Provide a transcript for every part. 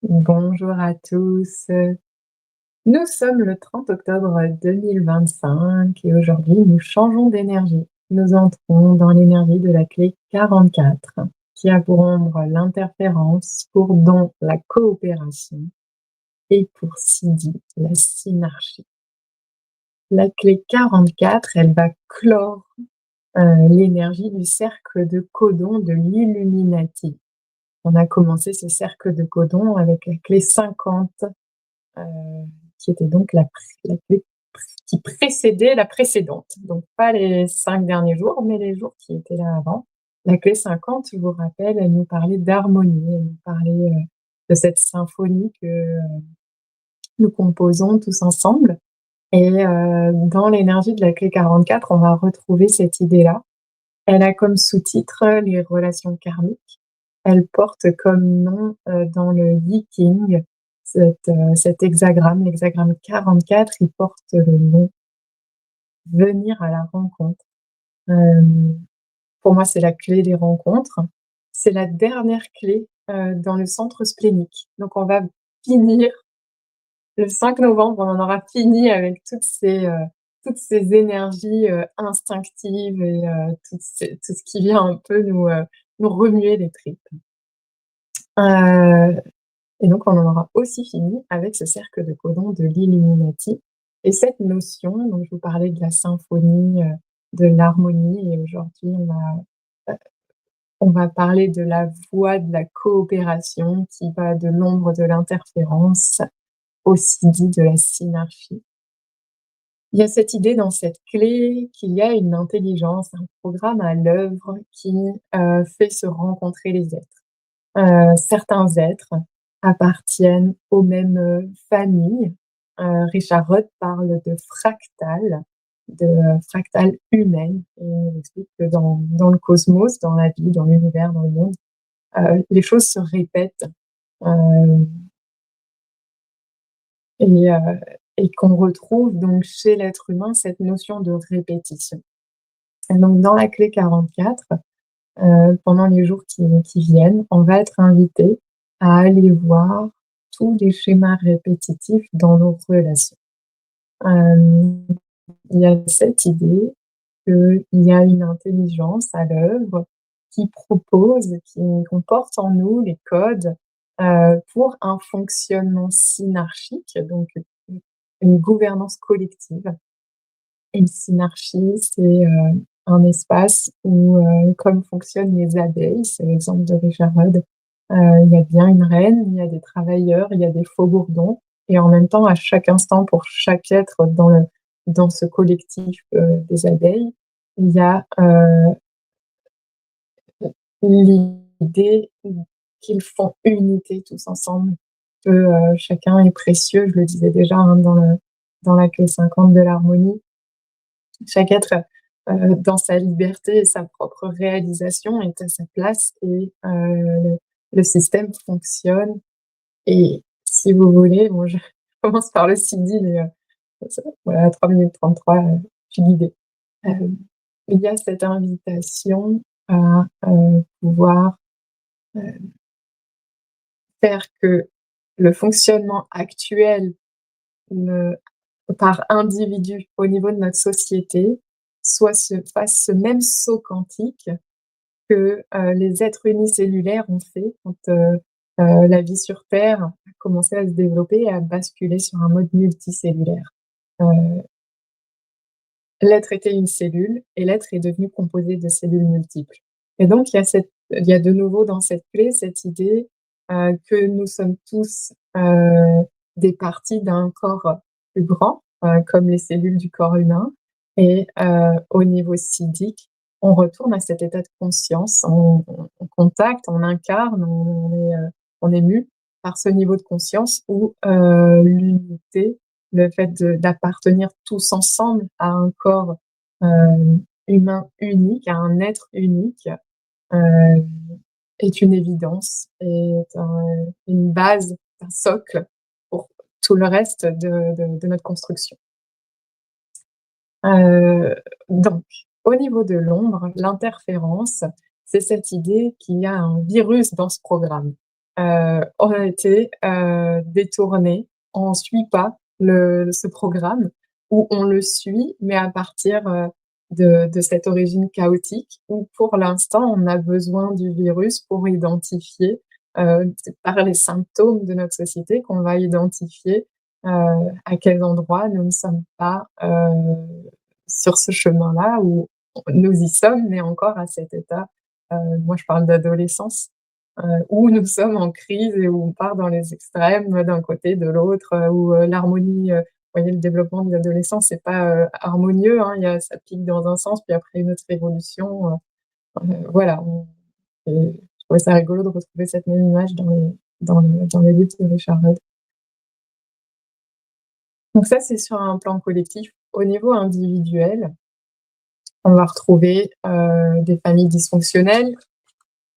Bonjour à tous. Nous sommes le 30 octobre 2025 et aujourd'hui nous changeons d'énergie. Nous entrons dans l'énergie de la clé 44 qui a pour ombre l'interférence, pour don la coopération et pour Sidi la synarchie. La clé 44, elle va clore l'énergie du cercle de codon de l'Illuminati. On a commencé ce cercle de codon avec la clé 50 heu, qui était donc la clé qui précédait la précédente. Donc pas les 5 derniers jours, mais les jours qui étaient là avant. La clé 50, je vous rappelle, elle nous parlait d'harmonie, elle nous parlait, de cette symphonie que, nous composons tous ensemble et dans l'énergie de la clé 44, on va retrouver cette idée-là. Elle a comme sous-titre, les relations karmiques. Elle porte comme nom, dans le I Ching, cet hexagramme, l'hexagramme 44, il porte le nom «venir à la rencontre». Hem, pour moi, c'est la clé des rencontres. C'est la dernière clé, dans le centre splénique. Donc on va finir le 5 novembre, on en aura fini avec toutes ces énergies, instinctives et tout ce qui vient un peu nous remuer les tripes. Heu et donc on en aura aussi fini avec ce cercle de codon de l'Illuminati et cette notion dont je vous parlais de la symphonie, de l'harmonie et aujourd'hui on va parler de la voie de la coopération qui va de l'ombre de l'interférence, aussi dit de la synarchie. Il y a cette idée dans cette clé qu'il y a une intelligence, un programme à l'œuvre qui, fait se rencontrer les êtres. Certains êtres appartiennent aux mêmes, familles. Richard Rudd parle de fractales humaines et il explique que dans le cosmos, dans la vie, dans l'univers, dans le monde, les choses se répètent, hem et heu et qu'on retrouve donc chez l'être humain cette notion de répétition. Et donc dans la clé 44, pendant les jours qui viennent, on va être invité à aller voir tous les schémas répétitifs dans nos relations. Hem, il y a cette idée qu'il y a une intelligence à l'œuvre qui propose, qui comporte en nous les codes, pour un fonctionnement synarchique, donc une gouvernance collective. Et une synarchie, c'est, un espace où, comme fonctionnent les abeilles, c'est l'exemple de Richard Rudd, il y a bien une reine, il y a des travailleurs, il y a des faux-bourdons et en même temps, à chaque instant, pour chaque être dans ce collectif, des abeilles, il y a, l'idée qu'ils font unité tous ensemble, que, chacun est précieux. Je le disais déjà, hein, dans la clé 50 de l'harmonie. Chaque être, dans sa liberté et sa propre réalisation est à sa place et le système fonctionne et si vous voulez, bon je commence par le Sidi mais ça voilà 3 minutes 33, je suis guidée. Hem, il y a cette invitation à, pouvoir, heu, faire que le fonctionnement actuel ne par individu au niveau de notre société fasse ce même saut quantique que, les êtres unicellulaires ont fait quand, la vie sur terre a commencé à se développer et à basculer sur un mode multicellulaire. Heu, l'être était une cellule et l'être est devenu composé de cellules multiples et donc il y a de nouveau dans cette clé cette idée, que nous sommes tous, des parties d'un corps plus grand, comme les cellules du corps humain et au niveau siddhique, on retourne à cet état de conscience, on contacte, on incarne, on est mu par ce niveau de conscience où, l'unité, le fait d'appartenir tous ensemble à un corps, humain unique, à un être unique, heu, est une évidence, est une base, un socle pour tout le reste de notre construction. Heu, donc au niveau de l'ombre, l'interférence, c'est cette idée qu'il y a un virus dans ce programme. ont été, détournés. On suit pas ce programme ou on le suit, mais à partir, de cette origine chaotique où pour l'instant on a besoin du virus pour identifier, c'est par les symptômes de notre société qu'on va identifier, à quels endroits nous ne sommes pas, sur ce chemin-là où nous y sommes, mais encore à cet état, moi je parle d'adolescence, où nous sommes en crise et où on part dans les extrêmes, d'un côté, de l'autre, où, l'harmonie, vous voyez le développement de l'adolescence, c'est pas, harmonieux, hein. Il y a ça pique dans un sens, puis après une autre évolution, voilà, je trouvais ça rigolo de retrouver cette même image dans les livres de Richard Rudd. Donc ça, c'est sur un plan collectif. Au niveau individuel, on va retrouver, des familles dysfonctionnelles.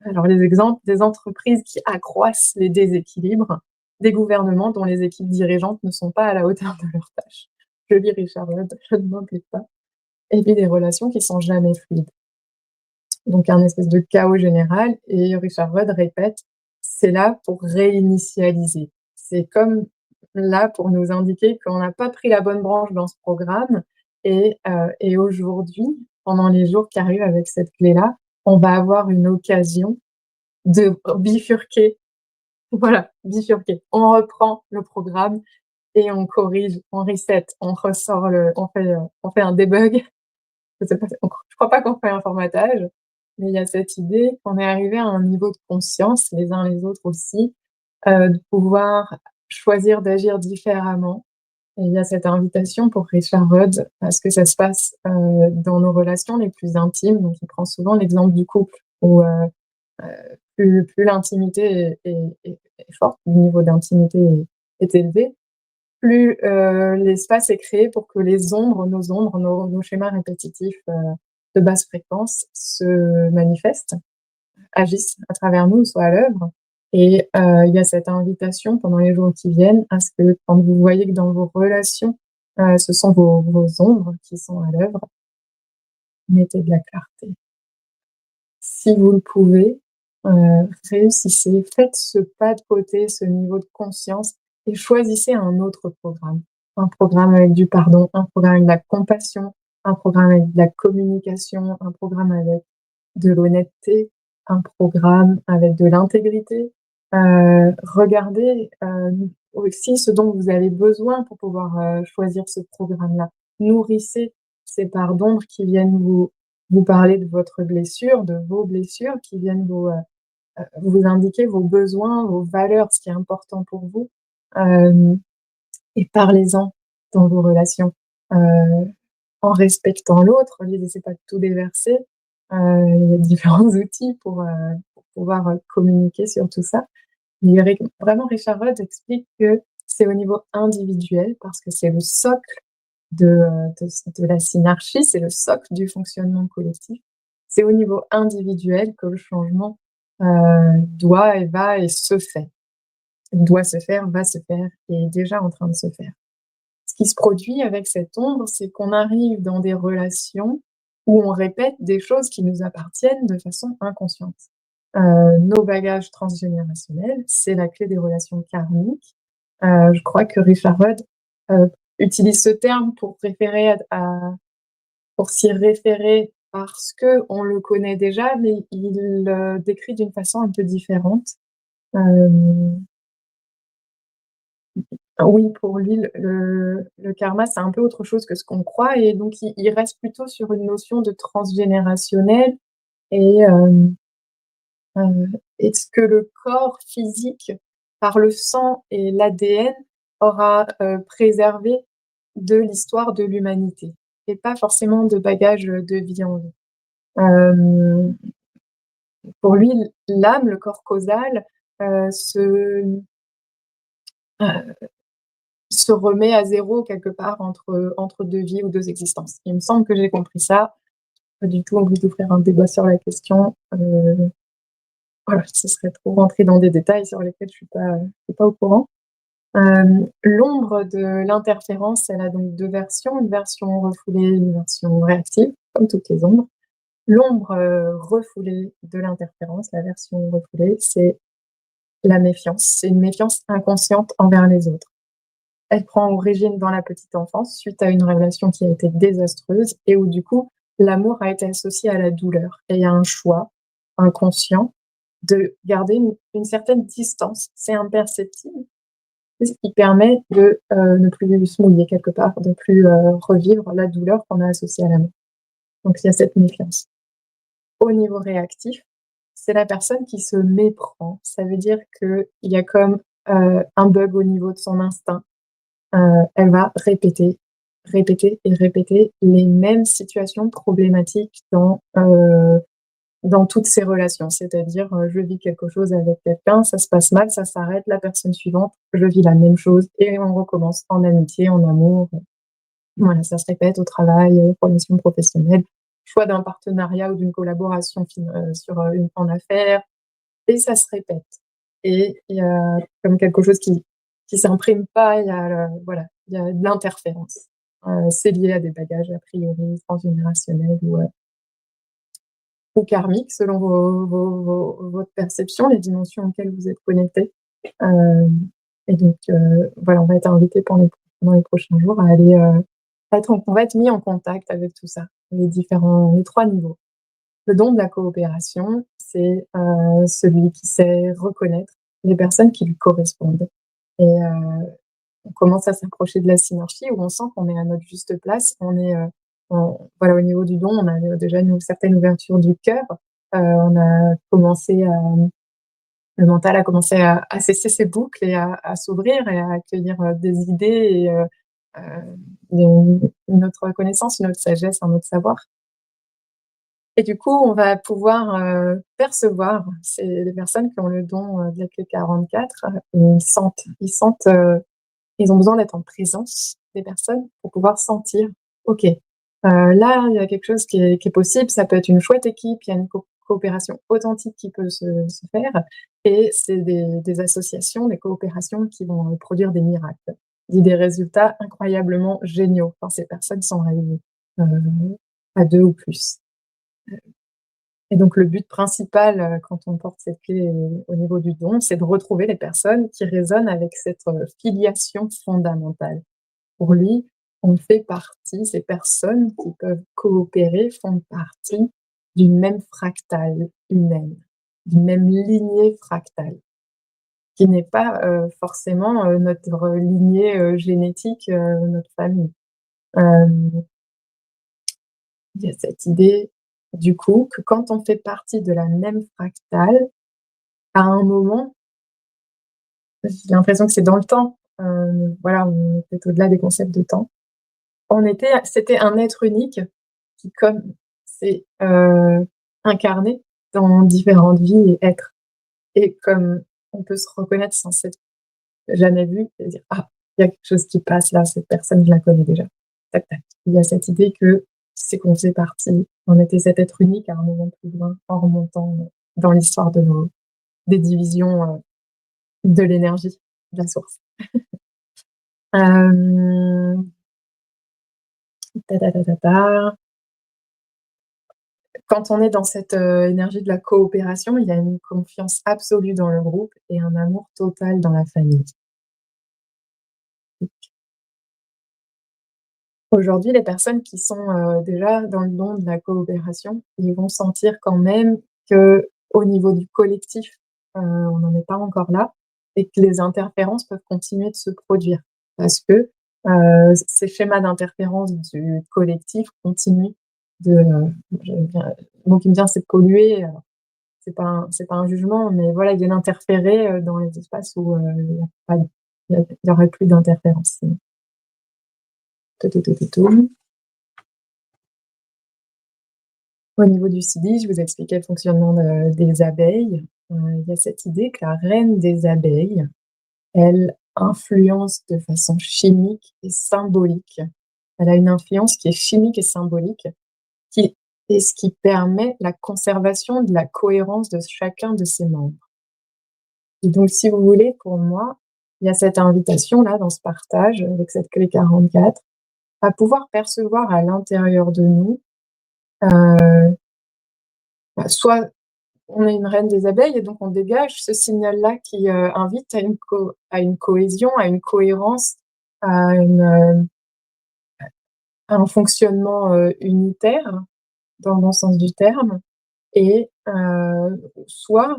Alors les exemples, des entreprises qui accroissent les déséquilibres, des gouvernements dont les équipes dirigeantes ne sont pas à la hauteur de leurs tâches. Je lis Richard Rudd, je ne m'en pas. Et puis des relations qui sont jamais fluides. Donc un espèce de chaos général et Richard Rudd répète: «C'est là pour réinitialiser». C'est comme là pour nous indiquer qu'on n'a pas pris la bonne branche dans ce programme et aujourd'hui, pendant les jours qui arrivent avec cette clé-là, on va avoir une occasion de bifurquer, voilà, bifurquer. On reprend le programme et on corrige, on reset, on ressort on fait un debug. Je sais pas, je crois pas qu'on fait un formatage, mais il y a cette idée qu'on est arrivé à un niveau de conscience, les uns les autres aussi, de pouvoir choisir d'agir différemment et il y a cette invitation pour Richard Rudd à ce que ça se passe, dans nos relations les plus intimes. Donc il prend souvent l'exemple du couple où, plus l'intimité est forte, le niveau d'intimité est élevé, plus, l'espace est créé pour que les ombres, nos ombres, nos schémas répétitifs, de basse fréquence se manifestent, agissent à travers nous, soient à l'œuvre et il y a cette invitation pendant les jours qui viennent à ce que quand vous voyez que dans vos relations, ce sont vos ombres qui sont à l'œuvre, mettez de la clarté. Si vous le pouvez, réussissez, faites ce pas de côté, ce niveau de conscience et choisissez un autre programme. Un programme avec du pardon, un programme avec de la compassion, un programme avec de la communication, un programme avec de l'honnêteté, un programme avec de l'intégrité. Regardez, aussi ce dont vous avez besoin pour pouvoir, choisir ce programme-là. Nourrissez ces parts d'ombre qui viennent vous parler de votre blessure, de vos blessures, qui viennent vous indiquer vos besoins, vos valeurs, ce qui est important pour vous, hem et parlez-en dans vos relations, heu, en respectant l'autre. L'idée, c'est pas de tout déverser, il y a différents outils pour pouvoir, communiquer sur tout ça. Mais vraiment Richard Rudd explique que c'est au niveau individuel parce que c'est le socle de la synarchie, c'est le socle du fonctionnement collectif. C'est au niveau individuel que le changement, doit et va et se fait. Doit se faire, va se faire et est déjà en train de se faire. Ce qui se produit avec cette ombre, c'est qu'on arrive dans des relations où on répète des choses qui nous appartiennent de façon inconsciente. Nos bagages transgénérationnels, c'est la clé des relations karmiques. Je crois que Richard Rudd, heu, utilise ce terme pour référer pour s'y référer parce qu'on le connaît déjà, mais il le décrit d'une façon un peu différente. Hem, oui, pour lui, le karma, c'est un peu autre chose que ce qu'on croit et donc il reste plutôt sur une notion de transgénérationnel et est-ce que le corps physique, par le sang et l'ADN, aura, préservé de l'histoire de l'humanité et pas forcément de bagages, de vie en vie. Hem, pour lui, l'âme, le corps causal, heu, se remet à zéro quelque part entre 2 vies ou 2 existences. Il me semble que j'ai compris ça. Pas du tout envie d'ouvrir un débat sur la question, voilà, ce serait trop rentrer dans des détails sur lesquels je suis pas au courant. L'ombre de l'interférence, elle a donc 2 versions, une version refoulée, une version réactive, comme toutes les ombres. L'ombre, refoulée de l'interférence, la version refoulée, c'est la méfiance. C'est une méfiance inconsciente envers les autres. Elle prend origine dans la petite enfance suite à une relation qui a été désastreuse et où du coup, l'amour a été associé à la douleur et il y a un choix inconscient de garder une certaine distance. C'est imperceptible, c'est ce qui permet de, ne plus se mouiller quelque part, de plus, revivre la douleur qu'on a associée à l'amour. Donc il y a cette méfiance. Au niveau réactif, c'est la personne qui se méprend. Ça veut dire qu'il y a comme, un bug au niveau de son instinct. Elle va répéter, répéter et répéter les mêmes situations problématiques dans toutes ses relations. C'est-à-dire, je vis quelque chose avec quelqu'un, ça se passe mal, ça s'arrête, la personne suivante, je vis la même chose et on recommence en amitié, en amour. Voilà, ça se répète au travail, relations professionnelles, choix d'un partenariat ou d'une collaboration sur, en affaires et ça se répète et il y a comme quelque chose qui s'imprime pas, il y a, voilà, il y a de l'interférence. C'est lié à des bagages a priori transgénérationnels ou karmiques selon votre perception, les dimensions auxquelles vous êtes connectés. Hem et donc voilà, on va être invités pendant les prochains jours à aller, on va être mis en contact avec tout ça, les 3 niveaux. Le don de la coopération, c'est, celui qui sait reconnaître les personnes qui lui correspondent et on commence à s'approcher de la synergie où on sent qu'on est à notre juste place. On est, voilà, au niveau du don, on a, déjà une certaine ouverture du cœur. On a commencé à le mental a commencé à cesser ses boucles et à s'ouvrir et à accueillir, des idées et une autre connaissance, une autre sagesse, un autre savoir. Et du coup, on va pouvoir, percevoir, c'est les personnes qui ont le don, de la clé 44, ils sentent, ils ont besoin d'être en présence des personnes pour pouvoir sentir: «OK, là, il y a quelque chose qui est possible, ça peut être une chouette équipe, il y a une coopération authentique qui peut se faire» et c'est des associations, des coopérations qui vont, produire des miracles, des résultats incroyablement géniaux quand ces personnes sont réunies, heu, à 2 ou plus. Et donc le but principal, quand on porte cette clé au niveau du don, c'est de retrouver les personnes qui résonnent avec cette, filiation fondamentale. Pour lui, on fait partie ces personnes qui peuvent coopérer font partie d'une même fractale humaine, d'une même lignée fractale, qui n'est pas, forcément, notre lignée, génétique, notre famille. Hem Il y a cette idée, du coup, que quand on fait partie de la même fractale, à un moment, j'ai l'impression que c'est dans le temps, voilà, on est peut-être au-delà des concepts de temps. C'était un être unique qui comme s'est, incarné dans différentes vies et êtres et comme on peut se reconnaître sans s'être jamais vu et dire: «Ah, il y a quelque chose qui passe là, cette personne, je la connais déjà». Tac, tac. Il y a cette idée que c'est qu'on faisait partie, on était cet être unique à un moment plus loin, en remontant, dans l'histoire de nos des divisions, de l'énergie, de la source. Hem, ta ta ta ta ta. Quand on est dans cette, énergie de la coopération, il y a une confiance absolue dans le groupe et un amour total dans la famille. Aujourd'hui, les personnes qui sont, déjà dans le don de la coopération, ils vont sentir quand même qu'au niveau du collectif, on n'en est pas encore là et que les interférences peuvent continuer de se produire. Parce que, ces schémas d'interférence du collectif continuent de, j'aime bien le mot qui me vient, c'est de polluer, c'est pas un jugement, mais voilà, ils viennent interférer, dans les espaces où, il y a pas il y aurait plus d'interférence sinon. Tout. Au niveau du CIDI, je vous expliquais le fonctionnement des abeilles. Il y a cette idée que la reine des abeilles, elle influence de façon chimique et symbolique. Elle a une influence qui est chimique et symbolique, qui est ce qui permet la conservation de la cohérence de chacun de ses membres. Et donc, si vous voulez, pour moi, il y a cette invitation-là dans ce partage avec cette clé 44 à pouvoir percevoir à l'intérieur de nous, heu, soit on est une reine des abeilles et donc on dégage ce signal-là qui, invite à une cohésion, à une cohérence, à à un fonctionnement, unitaire dans le bon sens du terme et soit,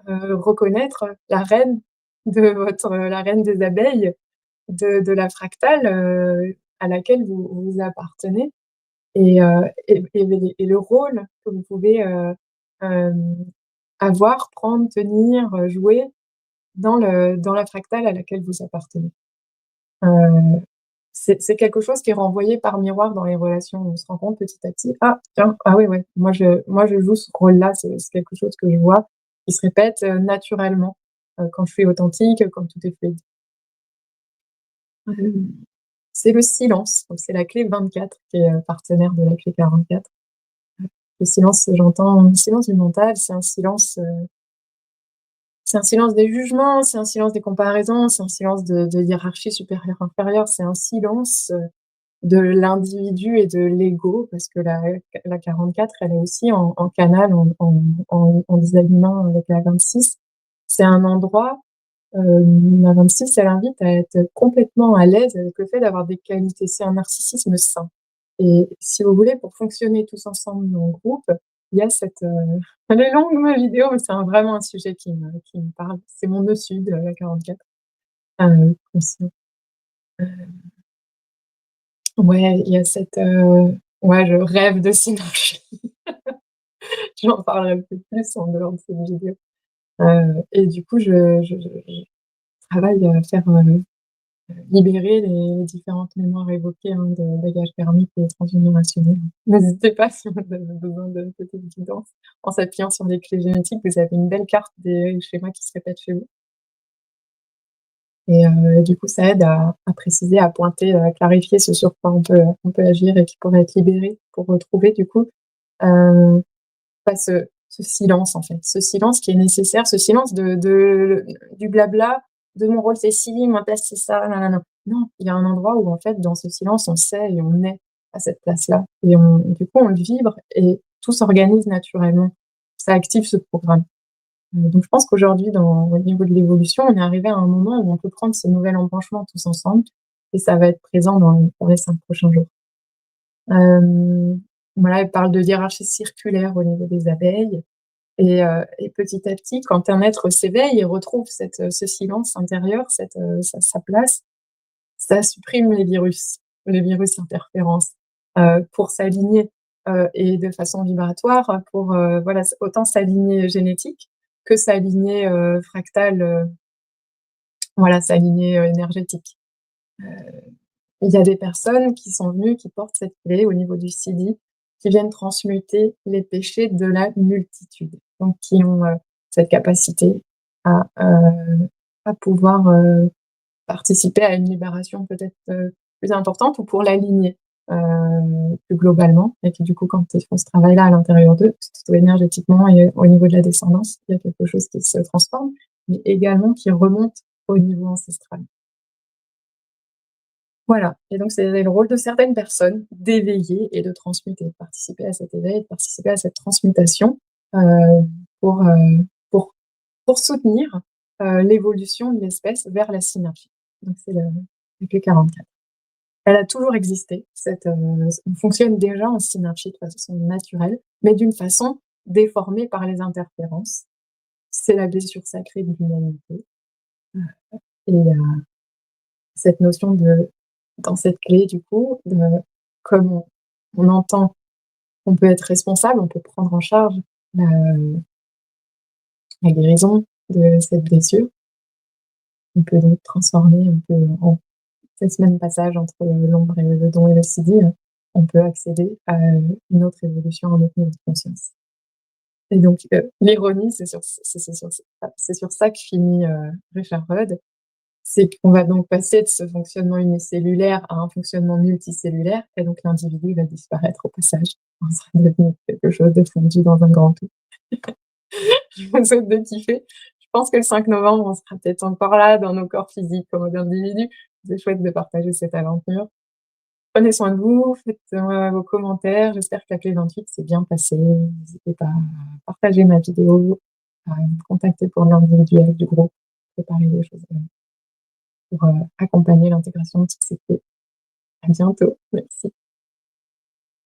reconnaître la reine des abeilles de la fractale, à laquelle vous appartenez et le rôle que vous pouvez, hem, avoir, prendre, tenir, jouer dans la fractale à laquelle vous appartenez. Heu, c'est quelque chose qui est renvoyé par miroir dans les relations. On se rend compte petit à petit: «Ah tiens, ah oui, ouais, moi je joue ce rôle-là». C'est quelque chose que je vois qui se répète, naturellement, quand je suis authentique, quand tout est fluide. Hem, c'est le silence, donc c'est la clé 24 qui est, partenaire de la clé 44. Le silence, j'entends le silence du mental, c'est un silence des jugements, c'est un silence des comparaisons, c'est un silence de hiérarchie supérieure-inférieure, c'est un silence, de l'individu et de l'ego parce que la 44 elle est aussi en canal, en désalignement avec la 26. C'est un endroit, la 26 elle invite à être complètement à l'aise avec le fait d'avoir des qualités. C'est un narcissisme sain et si vous voulez, pour fonctionner tous ensemble en groupe, il y a elle est longue ma vidéo, mais c'est vraiment un sujet qui me parle. C'est mon nœud sud, la 44, conscient. Ouais, il y a ouais, je rêve de synergie. J'en parlerai peut-être plus en dehors de cette vidéo. Et du coup, je travaille à faire, libérer les différentes mémoires évoquées, hein, de bagages karmiques et transgénérationnels. N'hésitez pas si vous avez besoin de petites guidances. En s'appuyant sur les clés génétiques, vous avez une belle carte des schémas qui se répètent chez vous et du coup, ça aide à préciser, à pointer, à clarifier ce sur quoi on peut agir et qui pourrait être libéré pour retrouver du coup, heu pas ce silence, en fait, ce silence qui est nécessaire, ce silence du blabla, de «Mon rôle c'est ci, ma place c'est ça, nanana». Non, il y a un endroit où en fait, dans ce silence, on sait et on est à cette place-là et du coup, on le vibre et tout s'organise naturellement. Ça active ce programme. Donc je pense qu'aujourd'hui, au niveau de l'évolution, on est arrivé à un moment où on peut prendre ce nouvel embranchement tous ensemble et ça va être présent pour les 5 prochains jours. Hem, voilà, elle parle de hiérarchie circulaire au niveau des abeilles. Et petit à petit, quand un être s'éveille et retrouve ce silence intérieur, sa place, ça supprime les virus interférences, pour s'aligner, et de façon vibratoire pour, voilà, autant s'aligner génétique que s'aligner, fractal, voilà, s'aligner, énergétique. Il y a des personnes qui sont venues, qui portent cette clé au niveau du sidi, qui viennent transmuter les péchés de la multitude. Donc qui ont, cette capacité à, pouvoir, participer à une libération peut-être, plus importante ou pour l'aligner, plus globalement et qui du coup quand ils font ce travail-là à l'intérieur d'eux, surtout énergétiquement et au niveau de la descendance, il y a quelque chose qui se transforme, mais également qui remonte au niveau ancestral. Voilà et donc c'est le rôle de certaines personnes d'éveiller et de transmuter, de participer à cet éveil, de participer à cette transmutation, heu, pour, heu, pour pour soutenir, l'évolution de l'espèce vers la synergie. Donc c'est le P44. Elle a toujours existé, on fonctionne déjà en synergie de façon naturelle, mais d'une façon déformée par les interférences. C'est la blessure sacrée de l'humanité, et il y a cette notion dans cette clé du coup, comme on entend qu'on peut être responsable, on peut prendre en charge la la guérison de cette blessure. On peut donc transformer, on peut en cette semaine passage entre l'ombre et le don et le sidi, on peut accéder à une autre évolution, un autre niveau de conscience. Et donc, l'ironie, c'est sur ça que finit, Richard Rudd. C'est qu'on va donc passer de ce fonctionnement unicellulaire à un fonctionnement multicellulaire et donc l'individu va disparaître au passage. On sera devenu quelque chose de fondu dans un grand tout. Je vous souhaite de kiffer. Je pense que le 5 novembre, on sera peut-être encore là dans nos corps physiques en mode individu. C'est chouette de partager cette aventure Prenez soin de vous, faites, vos commentaires. J'espère que la clé 28 s'est bien passée. N'hésitez pas à partager ma vidéo, à me contacter pour l'individuel du groupe, préparer des choses, pour, accompagner l'intégration de toutes ces clés. À bientôt. Merci.